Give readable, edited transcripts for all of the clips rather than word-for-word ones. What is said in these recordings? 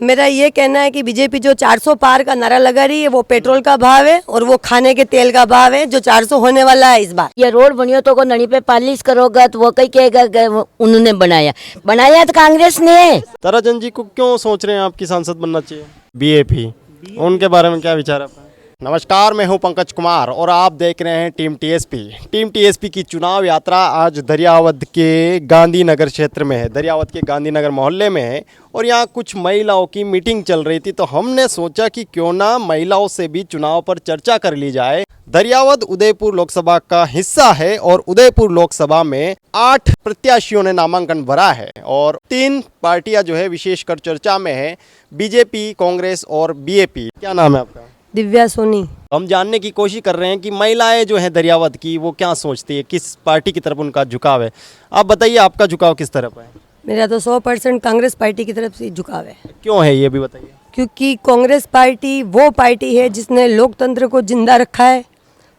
मेरा ये कहना है कि बीजेपी जो 400 पार का नारा लगा रही है वो पेट्रोल का भाव है और वो खाने के तेल का भाव है जो 400 होने वाला है इस बार। ये रोड बनियो तो को नड़ी पे पालिश करोगा तो वो कहीं कहेगा कि उन्होंने बनाया तो कांग्रेस ने। ताराचंद जी को क्यों सोच रहे हैं आपकी सांसद बनना चाहिए? बीएपी, उनके बारे में क्या विचार है आपका? नमस्कार, मैं हूं पंकज कुमार और आप देख रहे हैं टीम टीएसपी। टीम टीएसपी की चुनाव यात्रा आज दरियावद के गांधीनगर क्षेत्र में है, दरियावद के गांधीनगर मोहल्ले में है और यहाँ कुछ महिलाओं की मीटिंग चल रही थी, तो हमने सोचा कि क्यों ना महिलाओं से भी चुनाव पर चर्चा कर ली जाए। दरियावद उदयपुर लोकसभा का हिस्सा है और उदयपुर लोकसभा में 8 प्रत्याशियों ने नामांकन भरा है और 3 पार्टियां जो है विशेषकर चर्चा में है, बीजेपी, कांग्रेस और बीएपी। क्या नाम है आपका? दिव्या सोनी। हम जानने की कोशिश कर रहे हैं कि महिलाएं जो हैं दरियावद की वो क्या सोचती है, किस पार्टी की तरफ उनका झुकाव है। आप बताइए, आपका झुकाव किस तरफ है? मेरा तो 100% कांग्रेस पार्टी की तरफ से झुकाव है। क्यों है ये भी बताइए। क्योंकि कांग्रेस पार्टी वो पार्टी है जिसने लोकतंत्र को जिंदा रखा है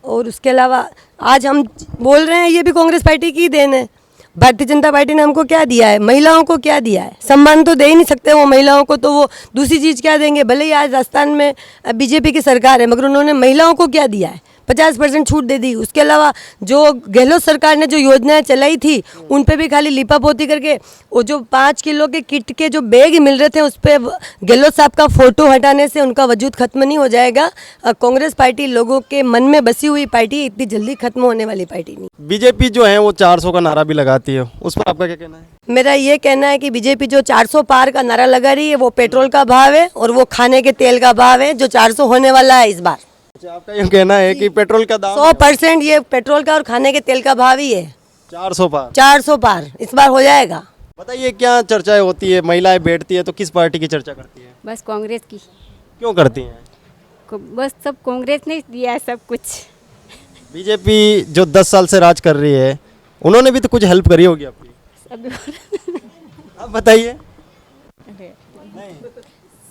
और उसके अलावा आज हम बोल रहे हैं ये भी कांग्रेस पार्टी की देन है। भारतीय जनता पार्टी ने हमको क्या दिया है? महिलाओं को क्या दिया है? सम्मान तो दे ही नहीं सकते वो महिलाओं को, तो वो दूसरी चीज़ क्या देंगे? भले ही आज राजस्थान में बीजेपी की सरकार है मगर उन्होंने महिलाओं को क्या दिया है? 50% छूट दे दी। उसके अलावा जो गहलोत सरकार ने जो योजनाएं चलाई थी उन पे भी खाली लिपापोती करके वो जो 5 किलो के किट के जो बैग मिल रहे थे उस पर गहलोत साहब का फोटो हटाने से उनका वजूद खत्म नहीं हो जाएगा। कांग्रेस पार्टी लोगों के मन में बसी हुई पार्टी, इतनी जल्दी खत्म होने वाली पार्टी नहीं। बीजेपी जो है वो 400 का नारा भी लगाती है, उस पर आपका क्या कहना है? मेरा ये कहना है कि बीजेपी जो 400 पार का नारा लगा रही है वो पेट्रोल का भाव है और वो खाने के तेल का भाव है जो 400 होने वाला है इस बार। अच्छा, आपका ये कहना है कि पेट्रोल का दाम 100% ये पेट्रोल का और खाने के तेल का भाव ही है। 400 पार 400 पार इस बार हो जाएगा। बताइए, क्या चर्चाएं होती है, महिलाएं बैठती है तो किस पार्टी की चर्चा करती है? बस कांग्रेस की। क्यों करती हैं? बस सब कांग्रेस ने दिया है सब कुछ। बीजेपी जो 10 साल से राज कर रही है उन्होंने भी तो कुछ हेल्प करी होगी आपकी। सब आप बताइए।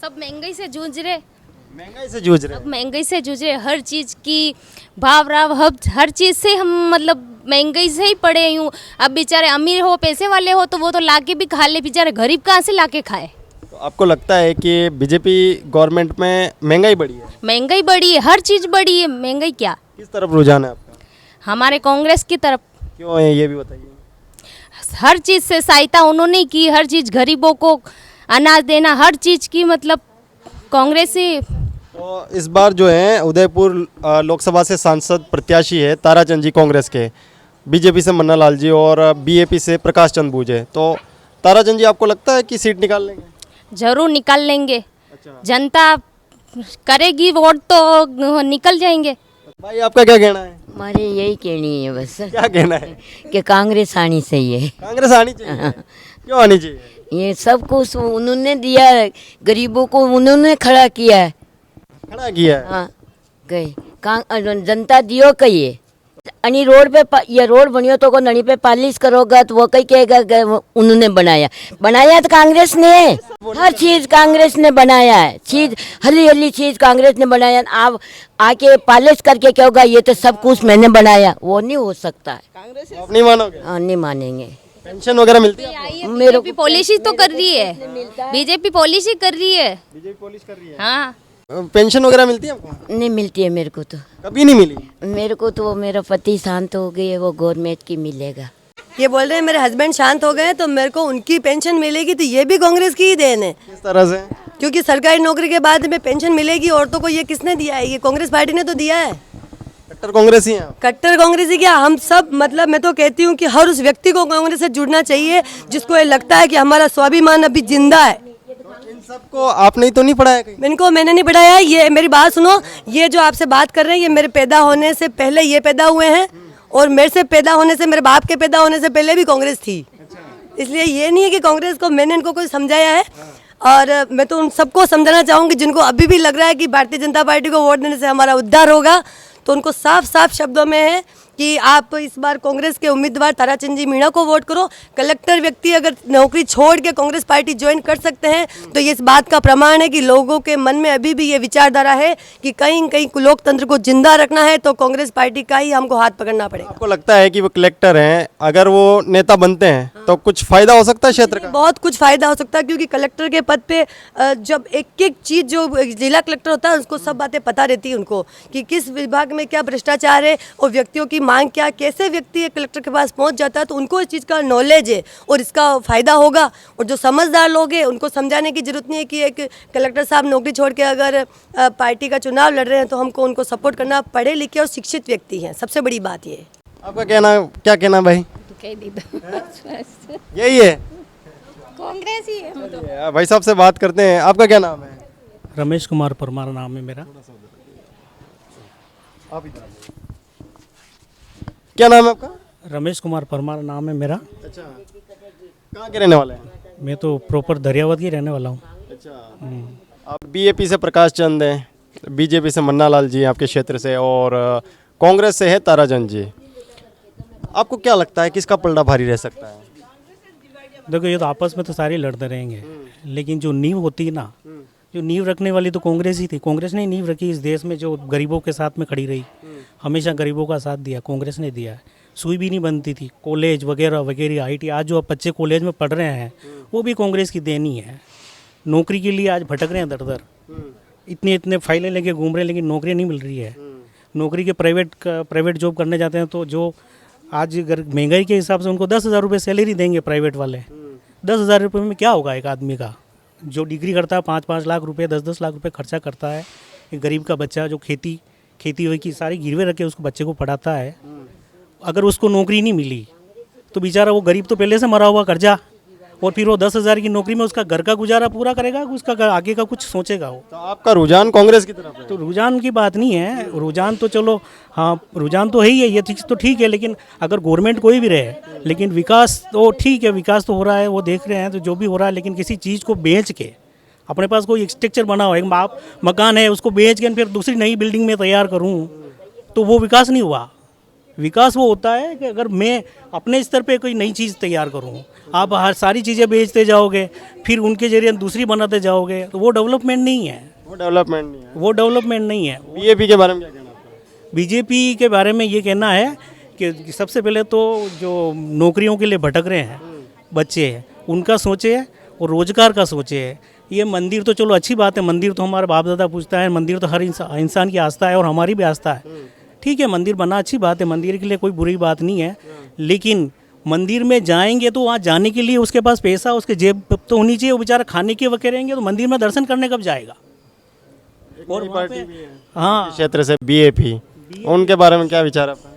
सब महंगाई से जूझ रहे, महंगाई से जूझ रहे हैं। महंगाई से जूझ रहे, हर चीज़ की भाव राव हर चीज़ से हम मतलब महंगाई से ही पड़े यूँ। अब बेचारे अमीर हो, पैसे वाले हो तो वो तो लाके भी खा ले, बेचारे गरीब कहाँ से लाके खाए? तो आपको लगता है कि बीजेपी गवर्नमेंट में महंगाई बढ़ी है? महंगाई बढ़ी है, हर चीज़ बढ़ी है। महंगाई क्या, किस तरफ रुझान है आपका? हमारे कांग्रेस की तरफ। क्यों है ये भी बताइए। हर चीज़ से सहायता उन्होंने की, हर चीज़ गरीबों को अनाज देना, हर चीज़ की मतलब कांग्रेस ही। तो इस बार जो है उदयपुर लोकसभा से सांसद प्रत्याशी है ताराचंद जी कांग्रेस के, बीजेपी से मन्ना लाल जी और बीएपी से प्रकाश चंद बूझे। तो ताराचंद जी आपको लगता है कि सीट निकाल लेंगे? जरूर निकाल लेंगे। अच्छा। जनता करेगी वोट तो निकल जाएंगे। भाई आपका क्या कहना है? हमारे यही कहनी है बस क्या कहना है? कि कांग्रेस आनी चाहिए। कांग्रेस आनी चाहिए। क्यों आनी चाहिए? ये सब कुछ उन्होंने दिया है, गरीबों को उन्होंने खड़ा किया है। खड़ा किया है। हाँ कहीं जनता दियो कहिए अनि रोड पे ये रोड बनियो तो को नड़ी पे पालिश करोगा तो वो कहीं कहेगा कि उन्होंने बनाया तो कांग्रेस ने। हर चीज कांग्रेस ने बनाया है, चीज हली हली चीज कांग्रेस ने बनाया। आप आके पालिश करके क्या होगा, ये तो सब कुछ मैंने बनाया, वो नहीं हो सकता है। आप नहीं मानोगे? हाँ नहीं मानेंगे। पेंशन वगैरह मिलती है? मेरे बीजेपी पॉलिसी तो कर रही है, बीजेपी पॉलिसी कर रही है। बीजेपी पॉलिश कर रही है। हाँ, पेंशन वगैरह मिलती है आपको? नहीं मिलती है मेरे को तो। कभी नहीं मिली? मेरे को तो मेरा पति शांत हो गई है, वो गवर्नमेंट की मिलेगा। ये बोल रहे हैं मेरे हस्बैंड शांत हो गए तो मेरे को उनकी पेंशन मिलेगी, तो ये भी कांग्रेस की ही देन है। किस तरह से? क्योंकि सरकारी नौकरी के बाद में पेंशन मिलेगी औरतों को, ये किसने दिया है? ये कांग्रेस पार्टी ने तो दिया है। कट्टर कांग्रेस ही हैं आप? कट्टर कांग्रेस ही क्या, हम सब मतलब मैं तो कहती हूँ कि हर उस व्यक्ति को कांग्रेस से जुड़ना चाहिए जिसको ये लगता है कि हमारा स्वाभिमान अभी जिंदा है। इन सबको आपने ही तो नहीं पढ़ाया कहीं? इनको मैंने नहीं पढ़ाया। ये मेरी बात सुनो, ये जो आपसे बात कर रहे हैं ये मेरे पैदा होने से पहले ये पैदा हुए हैं और मेरे से पैदा होने से, मेरे बाप के पैदा होने से पहले भी कांग्रेस थी। इसलिए ये नहीं है कि कांग्रेस को मैंने इनको कोई समझाया है। और मैं तो उन सबको समझाना चाहूँगी जिनको अभी भी लग रहा है कि भारतीय जनता पार्टी को वोट देने से हमारा उद्धार होगा, तो उनको साफ साफ शब्दों में है कि आप इस बार कांग्रेस के उम्मीदवार ताराचंद जी मीणा को वोट करो। कलेक्टर व्यक्ति अगर नौकरी छोड़ के कांग्रेस पार्टी ज्वाइन कर सकते हैं तो ये इस बात का प्रमाण है कि लोगों के मन में अभी भी ये विचारधारा है कि कहीं कहीं लोकतंत्र को जिंदा रखना है तो कांग्रेस पार्टी का ही हमको हाथ पकड़ना पड़ेगा। आपको लगता है कि वो कलेक्टर हैं, अगर वो नेता बनते हैं तो कुछ फायदा हो सकता है क्षेत्र का? बहुत कुछ फायदा हो सकता है, क्योंकि कलेक्टर के पद पे जब एक एक चीज़ जो जिला कलेक्टर होता है उसको सब बातें पता रहती है उनको कि किस विभाग में क्या भ्रष्टाचार है और व्यक्तियों की मांग क्या, कैसे व्यक्ति एक कलेक्टर के पास पहुंच जाता है, तो उनको इस चीज़ का नॉलेज है और इसका फायदा होगा। और जो समझदार लोग हैं उनको समझाने की जरूरत नहीं है कि एक कलेक्टर साहब नौकरी छोड़ के अगर पार्टी का चुनाव लड़ रहे हैं तो हमको उनको सपोर्ट करना। पढ़े लिखे और शिक्षित व्यक्ति हैं, सबसे बड़ी बात ये है। आपका क्या कहना भाई? कह दी दो यही है, कांग्रेस ही है। भाई साहब से बात करते हैं। आपका क्या नाम है? रमेश कुमार परमार नाम है मेरा। क्या नाम है आपका? रमेश कुमार परमार नाम है मेरा। अच्छा, कहाँ के रहने वाले हैं? मैं तो प्रॉपर दरियावत की रहने वाला हूँ। अच्छा, आप बीएपी से प्रकाश चंद हैं, बीजेपी से मन्ना लाल जी आपके क्षेत्र से, और कांग्रेस से है ताराचंद जी। आपको क्या लगता है किसका पलड़ा भारी रह सकता है? देखो, ये तो आपस में तो सारे लड़ते रहेंगे, लेकिन जो नींव होती है ना, जो नींव रखने वाली तो कांग्रेस ही थी। कांग्रेस ने नींव रखी इस देश में, जो गरीबों के साथ में खड़ी रही, हमेशा गरीबों का साथ दिया, कांग्रेस ने दिया। सुई भी नहीं बनती थी, कॉलेज वगैरह वगैरह, आईटी, आज जो अब बच्चे कॉलेज में पढ़ रहे हैं वो भी कांग्रेस की देनी है। नौकरी के लिए आज भटक रहे हैं दर दर, इतने फाइलें लेके घूम रहे हैं, लेकिन नौकरी नहीं मिल रही है। नौकरी के प्राइवेट जॉब करने जाते हैं तो जो आज अगर महंगाई के हिसाब से उनको 10,000 रुपये सैलरी देंगे प्राइवेट वाले, 10,000 रुपये में क्या होगा एक आदमी का? जो डिग्री करता है 5-5 लाख रुपए, 10-10 लाख रुपए खर्चा करता है। एक गरीब का बच्चा जो खेती की सारी गिरवे रख के उसको बच्चे को पढ़ाता है, अगर उसको नौकरी नहीं मिली तो बेचारा वो गरीब तो पहले से मरा हुआ कर्जा, और फिर वो 10,000 की नौकरी में उसका घर का गुजारा पूरा करेगा, उसका आगे का कुछ सोचेगा वो? तो आपका रुझान कांग्रेस की तरफ है? तो रुझान की बात नहीं है, रुझान तो चलो हाँ, रुझान तो है ही है, ये चीज़ तो ठीक है। लेकिन अगर गवर्नमेंट कोई भी रहे, लेकिन विकास तो ठीक है, विकास तो हो रहा है, वो देख रहे हैं, तो जो भी हो रहा है, लेकिन किसी चीज़ को बेच के अपने पास कोई स्ट्रक्चर बना हो, एक मकान है उसको बेच के फिर दूसरी नई बिल्डिंग में तैयार करूँ, तो वो विकास नहीं हुआ। विकास वो होता है कि अगर मैं अपने स्तर पे कोई नई चीज़ तैयार करूँ, आप हर सारी चीज़ें बेचते जाओगे, फिर उनके जरिए दूसरी बनाते जाओगे, तो वो डेवलपमेंट नहीं है। वो डेवलपमेंट नहीं है। बीजेपी के बारे में क्या कहना है? बीजेपी के बारे में ये कहना है कि सबसे पहले तो जो नौकरियों के लिए भटक रहे हैं बच्चे, उनका सोचे और रोजगार का सोचे। ये मंदिर तो चलो अच्छी बात है, मंदिर तो हमारा बाप दादा पूछता है, मंदिर तो हर इंसान की आस्था है और हमारी भी आस्था है। ठीक है, मंदिर बना अच्छी बात है, मंदिर के लिए कोई बुरी बात नहीं है, लेकिन मंदिर में जाएंगे तो वहाँ जाने के लिए उसके पास पैसा, उसके जेब तो होनी चाहिए। वो बेचारा खाने के वक्त रहेंगे तो मंदिर में दर्शन करने कब जाएगा? और पार्टी भी है हाँ, क्षेत्र से बीएपी, उनके बारे में क्या विचार आपका?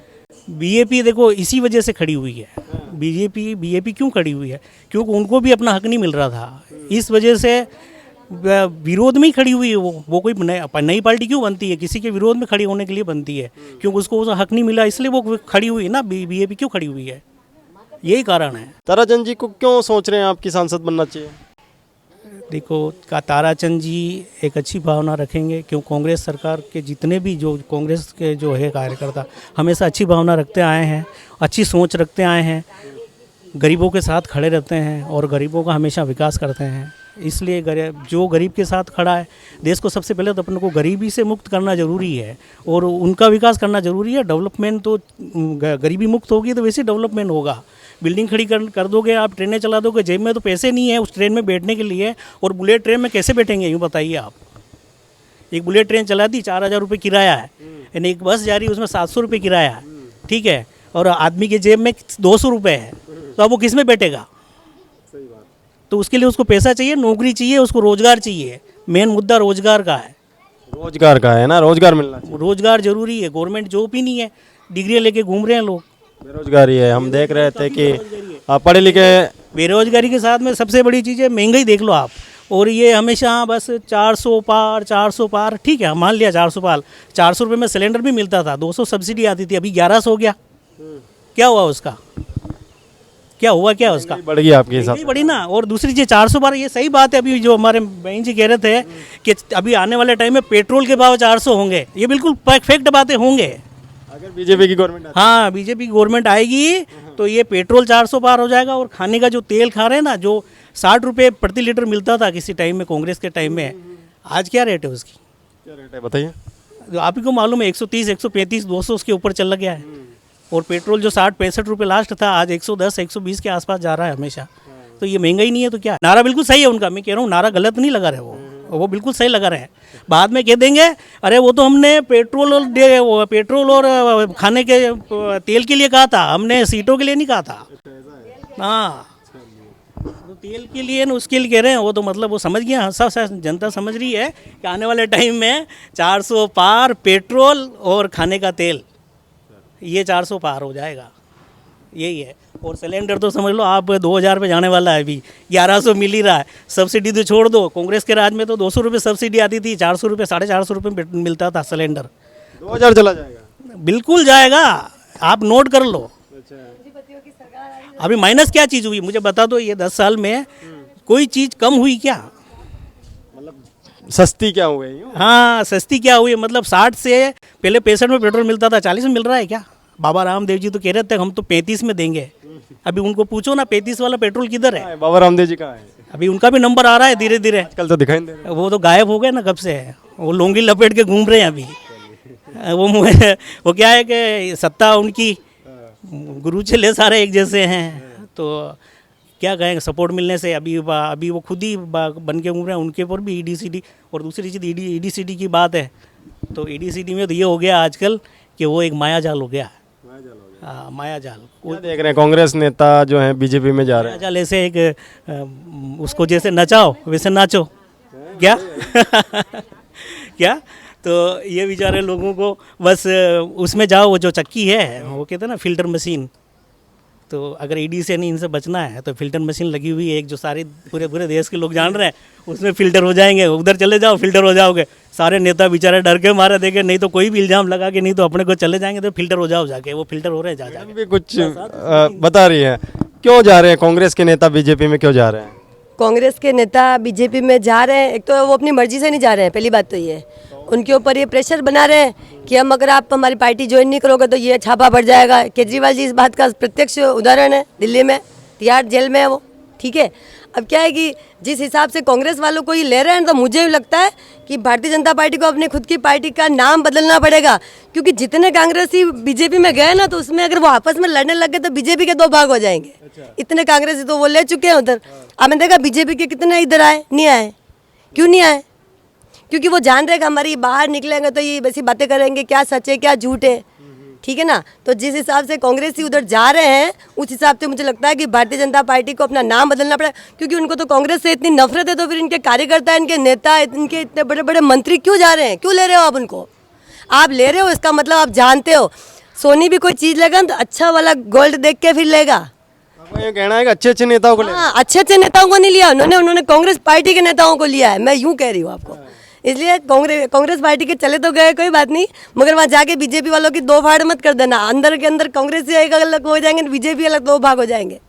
बीजेपी देखो इसी वजह से खड़ी हुई है। बीजेपी क्यों खड़ी हुई है? क्योंकि उनको भी अपना हक नहीं मिल रहा था, इस वजह से विरोध में ही खड़ी हुई है। वो कोई नई पार्टी क्यों बनती है? किसी के विरोध में खड़ी होने के लिए बनती है, क्योंकि उसको वो हक नहीं मिला, इसलिए वो खड़ी हुई है ना। बीजेपी क्यों खड़ी हुई है? यही कारण है। ताराचंद जी को क्यों सोच रहे हैं आपकी सांसद बनना चाहिए? देखो, ताराचंद जी एक अच्छी भावना रखेंगे, क्यों कांग्रेस सरकार के जितने भी जो कांग्रेस के जो है कार्यकर्ता हमेशा अच्छी भावना रखते आए हैं, अच्छी सोच रखते आए हैं, गरीबों के साथ खड़े रहते हैं और गरीबों का हमेशा विकास करते हैं। इसलिए जो गरीब के साथ खड़ा है, देश को सबसे पहले तो अपने को गरीबी से मुक्त करना ज़रूरी है और उनका विकास करना ज़रूरी है। डेवलपमेंट तो गरीबी मुक्त होगी तो वैसे डेवलपमेंट होगा। बिल्डिंग खड़ी कर दोगे, आप ट्रेनें चला दोगे, जेब में तो पैसे नहीं है उस ट्रेन में बैठने के लिए, और बुलेट ट्रेन में कैसे बैठेंगे यूँ बताइए आप? एक बुलेट ट्रेन चला दी, 4,000 रुपये किराया है, यानी एक बस जा रही है उसमें 700 रुपये किराया है, ठीक है, और आदमी के जेब में 200 रुपये है, तो अब वो किस में बैठेगा? तो उसके लिए उसको पैसा चाहिए, नौकरी चाहिए, उसको रोजगार चाहिए। मेन मुद्दा रोजगार का है। रोजगार का है ना, रोजगार मिलना चाहिए। रोजगार जरूरी है, गवर्नमेंट जॉब ही नहीं है, डिग्रियाँ लेके घूम रहे हैं लोग। बेरोजगारी है, हम देख रहे थे कि पढ़े लिखे। बेरोजगारी के साथ में सबसे बड़ी चीज़ है महंगाई, देख लो आप। और ये हमेशा बस 400 पार, ठीक है, मान लिया 400 पार, 400 रुपये में सिलेंडर भी मिलता था, 200 सब्सिडी आती थी, अभी 1100 हो गया। क्या हुआ उसका? क्या हुआ उसका? बढ़ गई आपके हिसाब से? बढ़ी ना। और दूसरी चीज़ 400 बार, ये सही बात है। अभी जो हमारे बहन जी कह रहे थे कि अभी आने वाले टाइम में पेट्रोल के भाव 400 होंगे, ये बिल्कुल फैक्ट बातें होंगे। अगर बीजेपी की गवर्नमेंट आती हाँ बीजेपी की गवर्नमेंट आएगी तो ये पेट्रोल 400 पार हो जाएगा, और खाने का जो तेल खा रहे हैं ना, जो 60 रुपये प्रति लीटर मिलता था किसी टाइम में कांग्रेस के टाइम में, आज क्या रेट है उसकी? क्या रेट है बताइए। जो आप ही को मालूम है 130, 135, 200 उसके ऊपर चला गया है। और पेट्रोल जो 60-65 रुपये लास्ट था, आज 110, 120 के आसपास जा रहा है हमेशा। तो ये महंगा ही नहीं है तो क्या? नारा बिल्कुल सही है उनका, मैं कह रहा हूँ नारा गलत नहीं लगा रहे वो बिल्कुल सही लगा रहे हैं। बाद में कह देंगे अरे वो तो हमने पेट्रोल और खाने के तेल के लिए कहा था, हमने सीटों के लिए नहीं कहा था। हाँ तो तेल के लिए ना उसके लिए कह रहे हैं, वो तो मतलब वो समझ गया, सब जनता समझ रही है कि आने वाले टाइम में 400 पार पेट्रोल और खाने का तेल, ये 400 पार हो जाएगा, यही है। और सिलेंडर तो समझ लो आप 2000 पे जाने वाला है, अभी 1100 मिल ही रहा है। सब्सिडी तो छोड़ दो, कांग्रेस के राज में तो 200 रुपये सब्सिडी आती थी, 400 रुपये 450 रुपये मिलता था सिलेंडर। 2000 चला जाएगा? बिल्कुल जाएगा, आप नोट कर लो। अभी माइनस क्या चीज़ हुई मुझे बता दो, ये 10 साल में कोई चीज़ कम हुई क्या? सस्ती क्या हुई? हाँ सस्ती क्या हुई, मतलब 60 से पहले 65 में पेट्रोल मिलता था, 40 में मिल रहा है क्या? बाबा रामदेव जी तो कह रहे थे हम तो 35 में देंगे। अभी उनको पूछो ना 35 वाला पेट्रोल किधर है? बाबा रामदेव जी कहाँ है? अभी उनका भी नंबर आ रहा है धीरे धीरे, कल तो दिखाई नहीं दे रहे। वो तो गायब हो गए ना कब से, वो लोंगी लपेट के घूम रहे हैं अभी। वो क्या है कि सत्ता उनकी, गुरु चेले सारे एक जैसे हैं, तो क्या कहेंगे सपोर्ट मिलने से अभी वो खुद ही बन के घूम रहे हैं। उनके ऊपर भी ईडी और दूसरी चीज़ ईडी की बात है, तो ईडी में तो ये हो गया आजकल कि वो एक माया जाल हो गया। हाँ माया जाल। क्या देख रहे हैं कांग्रेस नेता जो हैं बीजेपी में जा रहे हैं? माया जाल ऐसे एक उसको जैसे नचाओ वैसे नाचो क्या क्या? तो ये बेचारे लोगों को बस उसमें जाओ, वो जो चक्की है वो कहते हैं ना फिल्टर मशीन, तो अगर ईडी से नहीं इनसे बचना है तो फिल्टर मशीन लगी हुई है एक, जो सारे पूरे देश के लोग जान रहे हैं, उसमें फिल्टर हो जाएंगे। उधर चले जाओ फिल्टर हो जाओगे। सारे नेता बेचारे डर के मारे देखे, नहीं तो कोई भी इल्जाम लगा के नहीं तो अपने को चले जाएंगे, तो फिल्टर हो जाओ जाके, वो फिल्टर हो रहे हैं जा भी कुछ बता रही है क्यों जा रहे हैं कांग्रेस के नेता बीजेपी में, क्यों जा रहे हैं? कांग्रेस के नेता बीजेपी में जा रहे हैं, एक तो वो अपनी मर्जी से नहीं जा रहे हैं, पहली बात तो ये उनके ऊपर ये प्रेशर बना रहे हैं कि हम अगर आप हमारी पार्टी ज्वाइन नहीं करोगे तो ये छापा पड़ जाएगा। केजरीवाल जी इस बात का प्रत्यक्ष उदाहरण है, दिल्ली में तिहाड़ जेल में है वो, ठीक है। अब क्या है कि जिस हिसाब से कांग्रेस वालों को ये ले रहे हैं, तो मुझे भी लगता है कि भारतीय जनता पार्टी को अपने खुद की पार्टी का नाम बदलना पड़ेगा, क्योंकि जितने कांग्रेसी बीजेपी में गए ना, तो उसमें अगर वो आपस में लड़ने लग गए तो बीजेपी के 2 भाग हो जाएंगे। इतने कांग्रेसी तो वो ले चुके हैं उधर। आपने देखा बीजेपी के कितने इधर आए, नहीं आए, क्यों नहीं आए? क्योंकि वो जान रहे कि हमारी बाहर निकलेंगे तो ये वैसी बातें करेंगे, क्या सच है क्या झूठ है, ठीक है ना। तो जिस हिसाब से कांग्रेसी उधर जा रहे हैं, उस हिसाब से मुझे लगता है कि भारतीय जनता पार्टी को अपना नाम बदलना पड़ेगा, क्योंकि उनको तो कांग्रेस से इतनी नफरत है, तो फिर इनके कार्यकर्ता, इनके नेता, इनके इतने बड़े बड़े मंत्री क्यों जा रहे हैं, क्यों ले रहे हो आप उनको? आप ले रहे हो इसका मतलब आप जानते हो सोनी भी कोई चीज़ लेगा तो अच्छा वाला गोल्ड देख के फिर लेगा। आपका ये कहना है कि अच्छे नेताओं को ले? हाँ, अच्छे नेताओं को नहीं लिया उन्होंने कांग्रेस पार्टी के नेताओं को लिया है, मैं यूँ कह रही हूँ आपको। इसलिए कांग्रेस पार्टी के चले तो गए कोई बात नहीं, मगर वहाँ जाके बीजेपी वालों की 2 फाड़ मत कर देना। अंदर के अंदर कांग्रेस एक अलग हो जाएंगे, बीजेपी अलग 2 भाग हो जाएंगे,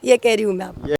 ये कह रही हूँ मैं आपको।